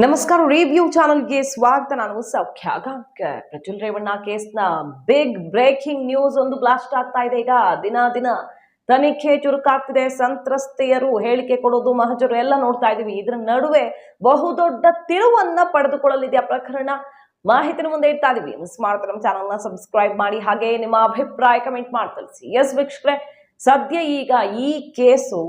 ನಮಸ್ಕಾರ ರಿವ್ಯೂ ಚಾನಲ್ಗೆ ಸ್ವಾಗತ. ನಾನು ಸೌಖ್ಯ ಗಾಂವ್ಕರ್. ಪ್ರಜ್ವಲ್ ರೇವಣ್ಣ ಕೇಸ್ನ ಬಿಗ್ ಬ್ರೇಕಿಂಗ್ ನ್ಯೂಸ್ ಒಂದು ಬ್ಲಾಸ್ಟ್ ಆಗ್ತಾ ಇದೆ. ಈಗ ದಿನ ತನಿಖೆ ಚುರುಕಾಗ್ತಿದೆ. ಸಂತ್ರಸ್ತೆಯರು ಹೇಳಿಕೆ ಕೊಡೋದು, ಮಹಜರು ಎಲ್ಲ ನೋಡ್ತಾ ಇದೀವಿ. ಇದರ ನಡುವೆ ಬಹುದೊಡ್ಡ ತಿರುವನ್ನ ಪಡೆದುಕೊಳ್ಳಲಿದೆ ಪ್ರಕರಣ. ಮಾಹಿತಿನ ಮುಂದೆ ಇಡ್ತಾ ಇದೀವಿ. ಮಿಸ್ ಮಾಡ್ತಾರೆ ನಮ್ಮ ಚಾನಲ್ನ ಸಬ್ಸ್ಕ್ರೈಬ್ ಮಾಡಿ, ಹಾಗೆ ನಿಮ್ಮ ಅಭಿಪ್ರಾಯ ಕಮೆಂಟ್ ಮಾಡಿ ತಿಳಿಸಿ. ಎಸ್ ವೀಕ್ಷಕರೇ, ಸದ್ಯ ಈಗ ಈ ಕೇಸು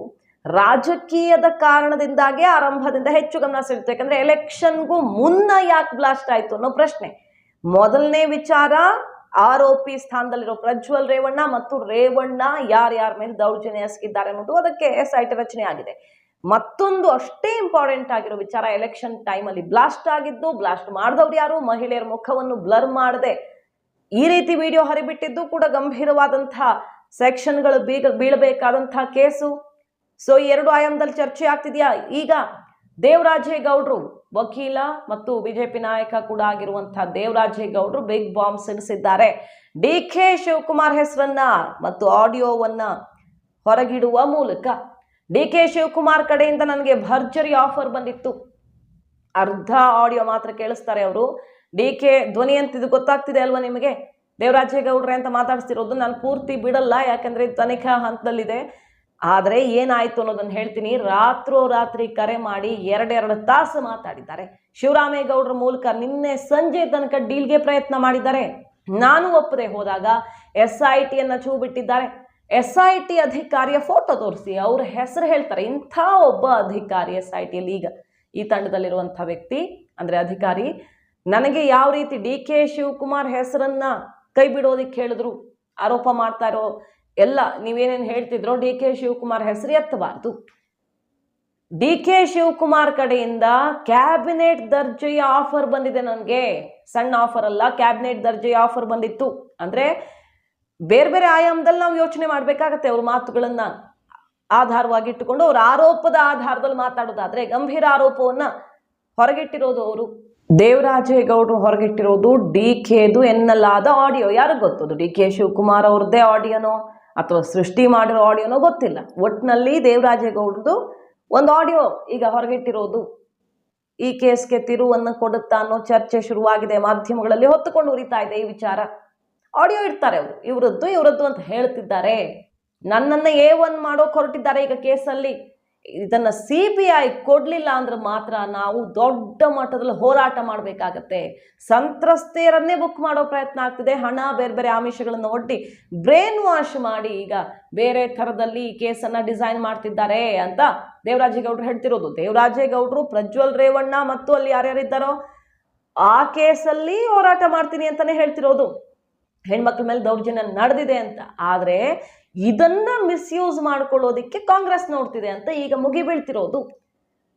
ರಾಜಕೀಯದ ಕಾರಣದಿಂದಾಗಿ ಆರಂಭದಿಂದ ಹೆಚ್ಚು ಗಮನ ಸೆಳೆಯುತ್ತೆ. ಯಾಕಂದ್ರೆ ಎಲೆಕ್ಷನ್ಗೂ ಮುನ್ನ ಯಾಕೆ ಬ್ಲಾಸ್ಟ್ ಆಯ್ತು ಅನ್ನೋ ಪ್ರಶ್ನೆ. ಮೊದಲನೇ ವಿಚಾರ, ಆರೋಪಿ ಸ್ಥಾನದಲ್ಲಿರೋ ಪ್ರಜ್ವಲ್ ರೇವಣ್ಣ ಮತ್ತು ರೇವಣ್ಣ ಯಾರ್ಯಾರ ಮೇಲೆ ದೌರ್ಜನ್ಯ ಎಸಗಿದ್ದಾರೆ ಅನ್ನೋದು, ಅದಕ್ಕೆ SIT ರಚನೆ ಆಗಿದೆ. ಮತ್ತೊಂದು ಅಷ್ಟೇ ಇಂಪಾರ್ಟೆಂಟ್ ಆಗಿರೋ ವಿಚಾರ, ಎಲೆಕ್ಷನ್ ಟೈಮ್ ಅಲ್ಲಿ ಬ್ಲಾಸ್ಟ್ ಆಗಿದ್ದು, ಬ್ಲಾಸ್ಟ್ ಮಾಡಿದವ್ರು ಯಾರು, ಮಹಿಳೆಯರ ಮುಖವನ್ನು ಬ್ಲರ್ ಮಾಡದೆ ಈ ರೀತಿ ವಿಡಿಯೋ ಹರಿಬಿಟ್ಟಿದ್ದು ಕೂಡ ಗಂಭೀರವಾದಂತಹ ಸೆಕ್ಷನ್ಗಳು ಬೀಳಬೇಕಾದಂತಹ ಕೇಸು. ಸೊ ಈ ಎರಡು ಆಯಾಮದಲ್ಲಿ ಚರ್ಚೆ ಆಗ್ತಿದ್ಯಾ. ಈಗ ದೇವರಾಜೇಗೌಡರು, ವಕೀಲ ಮತ್ತು ಬಿಜೆಪಿ ನಾಯಕ ಕೂಡ ಆಗಿರುವಂತಹ ದೇವರಾಜೇಗೌಡರು ಬಿಗ್ ಬಾಂಬ್ ಸಿಡಿಸಿದ್ದಾರೆ. DK ಶಿವಕುಮಾರ್ ಹೆಸರನ್ನ ಮತ್ತು ಆಡಿಯೋವನ್ನ ಹೊರಗಿಡುವ ಮೂಲಕ. DK ಶಿವಕುಮಾರ್ ಕಡೆಯಿಂದ ನನಗೆ ಭರ್ಜರಿ ಆಫರ್ ಬಂದಿತ್ತು. ಅರ್ಧ ಆಡಿಯೋ ಮಾತ್ರ ಕೇಳಿಸ್ತಾರೆ ಅವರು. DK ಧ್ವನಿ ಅಂತಿದ್ದು ಗೊತ್ತಾಗ್ತಿದೆ ಅಲ್ವಾ ನಿಮಗೆ, ದೇವರಾಜೇಗೌಡ್ರೆ ಅಂತ ಮಾತಾಡ್ತಿರೋದು. ನಾನು ಪೂರ್ತಿ ಬಿಡಲ್ಲ, ಯಾಕಂದ್ರೆ ತನಿಖಾ ಹಂತದಲ್ಲಿದೆ. ಆದರೆ ಏನಾಯ್ತು ಅನ್ನೋದನ್ನ ಹೇಳ್ತೀನಿ. ರಾತ್ರಿ ಕರೆ ಮಾಡಿ 2 ತಾಸು ಮಾತಾಡಿದ್ದಾರೆ. ಶಿವರಾಮೇಗೌಡರ ಮೂಲಕ ನಿನ್ನೆ ಸಂಜೆ ತನಕ ಡೀಲ್ಗೆ ಪ್ರಯತ್ನ ಮಾಡಿದ್ದಾರೆ. ನಾನು ಒಪ್ಪದೆ ಹೋದಾಗ SIT ಛೂ ಬಿಟ್ಟಿದ್ದಾರೆ. SIT ಅಧಿಕಾರಿಯ ಫೋಟೋ ತೋರಿಸಿ ಅವ್ರ ಹೆಸರು ಹೇಳ್ತಾರೆ. ಇಂಥ ಒಬ್ಬ ಅಧಿಕಾರಿ SITಯಲ್ಲಿ, ಈಗ ಈ ತಂಡದಲ್ಲಿರುವಂಥ ವ್ಯಕ್ತಿ ಅಂದ್ರೆ ಅಧಿಕಾರಿ, ನನಗೆ ಯಾವ ರೀತಿ DK ಶಿವಕುಮಾರ್ ಹೆಸರನ್ನ ಕೈ ಬಿಡೋದಿಕ್ಕೆ ಹೇಳಿದ್ರು, ಆರೋಪ ಮಾಡ್ತಾ ಇರೋ ಎಲ್ಲ ನೀವೇನೇನು ಹೇಳ್ತಿದ್ರೋ DK ಶಿವಕುಮಾರ್ ಹೆಸರು ಎತ್ತಬಾರ್ದು. DK ಶಿವಕುಮಾರ್ ಕಡೆಯಿಂದ ಕ್ಯಾಬಿನೆಟ್ ದರ್ಜೆಯ ಆಫರ್ ಬಂದಿದೆ ನನಗೆ. ಸಣ್ಣ ಆಫರ್ ಅಲ್ಲ, ಕ್ಯಾಬಿನೆಟ್ ದರ್ಜೆಯ ಆಫರ್ ಬಂದಿತ್ತು. ಅಂದ್ರೆ ಬೇರೆ ಆಯಾಮದಲ್ಲಿ ನಾವು ಯೋಚನೆ ಮಾಡ್ಬೇಕಾಗತ್ತೆ. ಅವ್ರ ಮಾತುಗಳನ್ನ ಆಧಾರವಾಗಿ ಇಟ್ಟುಕೊಂಡು, ಅವ್ರ ಆರೋಪದ ಆಧಾರದಲ್ಲಿ ಮಾತಾಡೋದಾದ್ರೆ, ಗಂಭೀರ ಆರೋಪವನ್ನ ಹೊರಗಿಟ್ಟಿರೋದು ಅವರು ದೇವರಾಜೇಗೌಡರು ಹೊರಗಿಟ್ಟಿರೋದು DKದು ಎನ್ನಲಾದ ಆಡಿಯೋ. ಯಾರಿಗೂ ಗೊತ್ತದು DK ಶಿವಕುಮಾರ್ ಅವ್ರದ್ದೇ ಆಡಿಯೋನೋ ಅಥವಾ ಸೃಷ್ಟಿ ಮಾಡಿರೋ ಆಡಿಯೋನೋ ಗೊತ್ತಿಲ್ಲ. ಒಟ್ಟಿನಲ್ಲಿ ದೇವರಾಜೇಗೌಡರದು ಒಂದು ಆಡಿಯೋ ಈಗ ಹೊರಗಿಟ್ಟಿರೋದು ಈ ಕೇಸ್ಗೆ ತಿರುವನ್ನು ಕೊಡುತ್ತಾ ಅನ್ನೋ ಚರ್ಚೆ ಶುರುವಾಗಿದೆ. ಮಾಧ್ಯಮಗಳಲ್ಲಿ ಹೊತ್ತುಕೊಂಡು ಉರಿತಾ ಇದೆ ಈ ವಿಚಾರ. ಆಡಿಯೋ ಇಡ್ತಾರೆ ಅವರು, ಇವರದ್ದು ಅಂತ ಹೇಳ್ತಿದ್ದಾರೆ. ನನ್ನನ್ನ A1 ಮಾಡೋಕೆ ಹೊರಟಿದ್ದಾರೆ ಈಗ ಕೇಸಲ್ಲಿ. ಇದನ್ನ CBI ಕೊಡ್ಲಿಲ್ಲ ಅಂದ್ರೆ ಮಾತ್ರ ನಾವು ದೊಡ್ಡ ಮಟ್ಟದಲ್ಲಿ ಹೋರಾಟ ಮಾಡಬೇಕಾಗತ್ತೆ. ಸಂತ್ರಸ್ತೆಯರನ್ನೇ ಬುಕ್ ಮಾಡೋ ಪ್ರಯತ್ನ ಆಗ್ತಿದೆ. ಹಣ, ಬೇರೆ ಆಮಿಷಗಳನ್ನು ಒಡ್ಡಿ ಬ್ರೇನ್ ವಾಶ್ ಮಾಡಿ ಈಗ ಬೇರೆ ಥರದಲ್ಲಿ ಈ ಕೇಸನ್ನ ಡಿಸೈನ್ ಮಾಡ್ತಿದ್ದಾರೆ ಅಂತ ದೇವರಾಜೇಗೌಡರು ಹೇಳ್ತಿರೋದು. ದೇವರಾಜೇಗೌಡರು ಪ್ರಜ್ವಲ್ ರೇವಣ್ಣ ಮತ್ತು ಅಲ್ಲಿ ಯಾರ್ಯಾರಿದ್ದಾರೋ ಆ ಕೇಸಲ್ಲಿ ಹೋರಾಟ ಮಾಡ್ತೀನಿ ಅಂತಾನೆ ಹೇಳ್ತಿರೋದು. ಹೆಣ್ಮಕ್ಳ ಮೇಲೆ ದೌರ್ಜನ್ಯ ನಡೆದಿದೆ ಅಂತ. ಆದ್ರೆ ಇದನ್ನ ಮಿಸ್ಯೂಸ್ ಮಾಡ್ಕೊಳ್ಳೋದಿಕ್ಕೆ ಕಾಂಗ್ರೆಸ್ ನೋಡ್ತಿದೆ ಅಂತ ಈಗ ಮುಗಿಬೀಳ್ತಿರೋದು.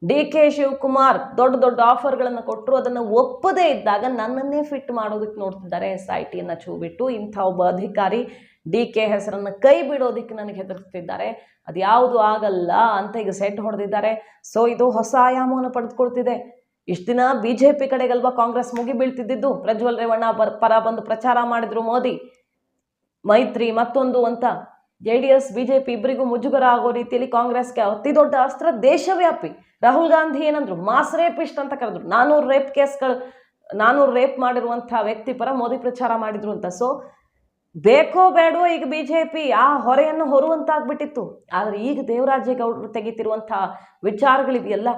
DK ಶಿವಕುಮಾರ್ ದೊಡ್ಡ ಆಫರ್ಗಳನ್ನ ಕೊಟ್ಟರು, ಅದನ್ನ ಒಪ್ಪದೇ ಇದ್ದಾಗ ನನ್ನನ್ನೇ ಫಿಟ್ ಮಾಡೋದಕ್ಕೆ ನೋಡ್ತಿದ್ದಾರೆ SIT ಛೂ ಬಿಟ್ಟು. ಇಂಥ ಒಬ್ಬ ಅಧಿಕಾರಿ DK ಹೆಸರನ್ನ ಕೈ ಬಿಡೋದಿಕ್ಕೆ ನನಗೆ ಹೆದರ್ತಿದ್ದಾರೆ. ಅದ್ಯಾವುದು ಆಗಲ್ಲ ಅಂತ ಈಗ ಸೆಟ್ ಹೊಡೆದಿದ್ದಾರೆ. ಸೊ ಇದು ಹೊಸ ಆಯಾಮವನ್ನು ಪಡೆದುಕೊಳ್ತಿದೆ. ಇಷ್ಟು ದಿನ BJP ಕಡೆಗಲ್ವಾ ಕಾಂಗ್ರೆಸ್ ಮುಗಿ ಬೀಳ್ತಿದ್ದು. ಪ್ರಜ್ವಲ್ ರೇವಣ್ಣ ಪರ ಬಂದು ಪ್ರಚಾರ ಮಾಡಿದ್ರು ಮೋದಿ, ಮೈತ್ರಿ ಮತ್ತೊಂದು ಅಂತ. JDS BJP ಇಬ್ಬರಿಗೂ ಮುಜುಗರ ಆಗೋ ರೀತಿಯಲ್ಲಿ ಕಾಂಗ್ರೆಸ್ಗೆ ಅತಿ ದೊಡ್ಡ ಅಸ್ತ್ರ ದೇಶವ್ಯಾಪಿ. ರಾಹುಲ್ ಗಾಂಧಿ ಏನಂದ್ರು, ಮಾಸ್ ರೇಪಿಸ್ಟ್ ಅಂತ ಕರೆದ್ರು. 400 ರೇಪ್ ಮಾಡಿರುವಂತಹ ವ್ಯಕ್ತಿ ಪರ ಮೋದಿ ಪ್ರಚಾರ ಮಾಡಿದ್ರು ಅಂತ. ಸೊ ಬೇಕೋ ಬೇಡೋ ಈಗ BJP ಆ ಹೊರೆಯನ್ನು ಹೊರುವಂತಾಗ್ಬಿಟ್ಟಿತ್ತು. ಆದ್ರೆ ಈಗ ದೇವರಾಜೇಗೌಡರು ತೆಗಿತಿರುವಂತಹ ವಿಚಾರಗಳಿದೆಯಲ್ಲ,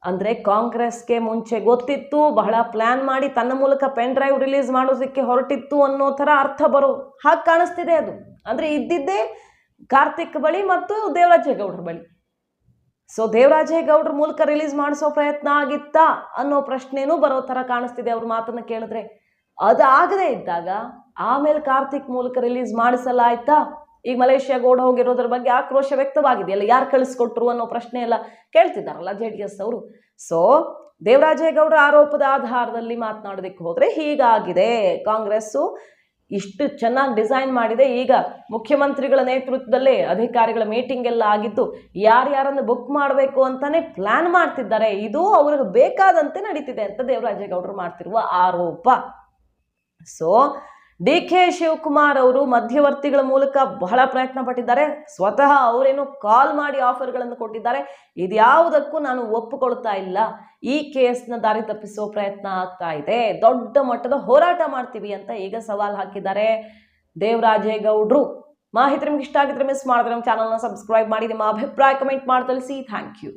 ಅಂದ್ರೆ ಕಾಂಗ್ರೆಸ್ಗೆ ಮುಂಚೆ ಗೊತ್ತಿತ್ತು, ಬಹಳ ಪ್ಲಾನ್ ಮಾಡಿ ತನ್ನ ಮೂಲಕ ಪೆನ್ ಡ್ರೈವ್ ರಿಲೀಸ್ ಮಾಡೋದಕ್ಕೆ ಹೊರಟಿತ್ತು ಅನ್ನೋ ತರ ಅರ್ಥ ಬರೋ ಹಾಗೆ ಕಾಣಿಸ್ತಿದೆ ಅದು. ಅಂದ್ರೆ ಇದ್ದಿದ್ದೇ ಕಾರ್ತಿಕ್ ಬಳಿ ಮತ್ತು ದೇವರಾಜೇಗೌಡರ ಬಳಿ. ಸೊ ದೇವರಾಜೇಗೌಡರ ಮೂಲಕ ರಿಲೀಸ್ ಮಾಡಿಸೋ ಪ್ರಯತ್ನ ಆಗಿತ್ತಾ ಅನ್ನೋ ಪ್ರಶ್ನೆನೂ ಬರೋ ತರ ಕಾಣಿಸ್ತಿದೆ ಅವ್ರ ಮಾತನ್ನ ಕೇಳಿದ್ರೆ. ಅದಾಗದೇ ಇದ್ದಾಗ ಆಮೇಲೆ ಕಾರ್ತಿಕ್ ಮೂಲಕ ರಿಲೀಸ್ ಮಾಡಿಸಲಾಯ್ತಾ? ಈಗ ಮಲೇಷ್ಯಾಗೆ ಓಡ್ ಹೋಗಿರೋದ್ರ ಬಗ್ಗೆ ಆಕ್ರೋಶ ವ್ಯಕ್ತವಾಗಿದೆಯಲ್ಲ, ಯಾರು ಕಳಿಸ್ಕೊಟ್ರು ಅನ್ನೋ ಪ್ರಶ್ನೆ ಎಲ್ಲ ಕೇಳ್ತಿದ್ದಾರಲ್ಲ JDS ಅವರು. ಸೊ ದೇವರಾಜೇಗೌಡರ ಆರೋಪದ ಆಧಾರದಲ್ಲಿ ಮಾತನಾಡೋದಕ್ಕೆ ಹೋದ್ರೆ ಹೀಗಾಗಿದೆ. ಕಾಂಗ್ರೆಸ್ಸು ಇಷ್ಟು ಚೆನ್ನಾಗಿ ಡಿಸೈನ್ ಮಾಡಿದೆ. ಈಗ ಮುಖ್ಯಮಂತ್ರಿಗಳ ನೇತೃತ್ವದಲ್ಲೇ ಅಧಿಕಾರಿಗಳ ಮೀಟಿಂಗ್ ಎಲ್ಲ ಆಗಿದ್ದು, ಯಾರ್ಯಾರನ್ನು ಬುಕ್ ಮಾಡಬೇಕು ಅಂತಾನೆ ಪ್ಲಾನ್ ಮಾಡ್ತಿದ್ದಾರೆ. ಇದು ಅವ್ರಿಗೆ ಬೇಕಾದಂತೆ ನಡೀತಿದೆ ಅಂತ ದೇವರಾಜೇಗೌಡರು ಮಾಡ್ತಿರುವ ಆರೋಪ. ಸೊ DK ಶಿವಕುಮಾರ್ ಅವರು ಮಧ್ಯವರ್ತಿಗಳ ಮೂಲಕ ಬಹಳ ಪ್ರಯತ್ನ ಪಟ್ಟಿದ್ದಾರೆ. ಸ್ವತಃ ಅವರೇನು ಕಾಲ್ ಮಾಡಿ ಆಫರ್ಗಳನ್ನು ಕೊಟ್ಟಿದ್ದಾರೆ. ಇದ್ಯಾವುದಕ್ಕೂ ನಾನು ಒಪ್ಪಿಕೊಳ್ತಾ ಇಲ್ಲ. ಈ ಕೇಸ್ನ ದಾರಿ ತಪ್ಪಿಸೋ ಪ್ರಯತ್ನ ಆಗ್ತಾ ಇದೆ. ದೊಡ್ಡ ಮಟ್ಟದ ಹೋರಾಟ ಮಾಡ್ತೀವಿ ಅಂತ ಈಗ ಸವಾಲ್ ಹಾಕಿದ್ದಾರೆ ದೇವರಾಜೇಗೌಡರು. ಮಾಹಿತಿ ನಿಮ್ಗೆ ಇಷ್ಟ ಆಗಿದ್ರೆ ಮಿಸ್ ಮಾಡಿದ್ರೆ ನಮ್ಮ ಚಾನಲ್ನ ಸಬ್ಸ್ಕ್ರೈಬ್ ಮಾಡಿ. ನಿಮ್ಮ ಅಭಿಪ್ರಾಯ ಕಮೆಂಟ್ ಮಾಡಿ ತಿಳಿಸಿ. Thank you.